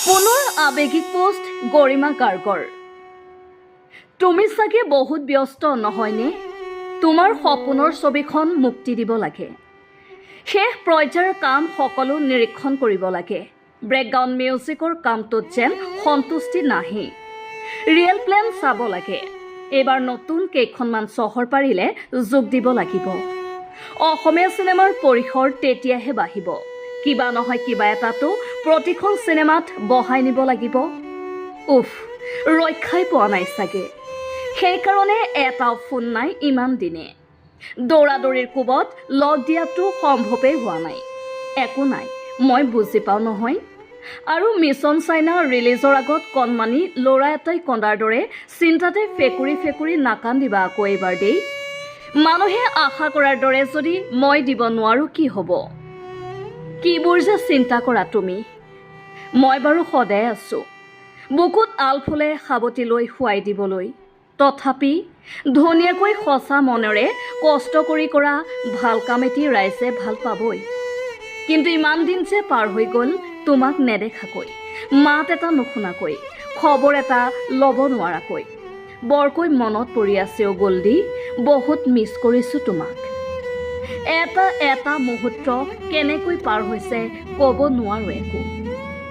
পুনৰ আৱেগিক পোষ্ট গৰিমা গাৰ্গৰ। তুমি চাগে বহুত ব্যস্ত নহয়নে? তোমাৰ সপোনৰ ছবিখন মুক্তি দিব লাগে। শেষ পৰ্যায়ৰ কাম সকলো নিৰীক্ষণ কৰিব লাগে। ব্ৰেকগ্ৰাউণ্ড মিউজিকৰ কামটোত যেন সন্তুষ্টি নাহে। ৰিয়েল প্লেন চাব লাগে। এইবাৰ নতুন কেইখনমান চহৰ পাৰিলে যোগ দিব লাগিব। অসমীয়া চিনেমাৰ পৰিসৰ তেতিয়াহে বাঢ়িব, কিবা নহয় কিবা এটাতো প্ৰতিখন চিনেমাত বহাই নিব লাগিব। ৰক্ষাই পোৱা নাই চাগে। সেইকাৰণে এটাও ফোন নাই ইমান দিনে। দৌৰাদৌৰিৰ কোবত লগ দিয়াটো সম্ভৱেই হোৱা নাই। একো নাই, মই বুজি পাওঁ নহয়। আৰু মিছন চাইনা ৰিলিজৰ আগত কণমানি ল'ৰা এটাই কন্দাৰ দৰে চিন্তাতে ফেকুৰি ফেকুৰি নাকান্দিবা আকৌ এইবাৰ দেই। মানুহে আশা কৰাৰ দৰে যদি মই দিব নোৱাৰো কি হ'ব? কিবোৰ যে চিন্তা কৰা তুমি। মই বাৰু সদায় আছোঁ বুকুত আলফুলে সাৱটি লৈ শুৱাই দিবলৈ। তথাপি ধুনীয়াকৈ সঁচা মনেৰে কষ্ট কৰি কৰা ভাল কাম এটি ৰাইজে ভাল পাবই। কিন্তু ইমান দিন যে পাৰ হৈ গ'ল তোমাক নেদেখাকৈ, মাত এটা নুশুনাকৈ, খবৰ এটা ল'ব নোৱাৰাকৈ। বৰকৈ মনত পৰি আছে অ' গল্ডি, বহুত মিছ কৰিছোঁ তোমাক। এটা এটা মুহূৰ্ত কেনেকৈ পাৰ হৈছে ক'ব নোৱাৰো একো।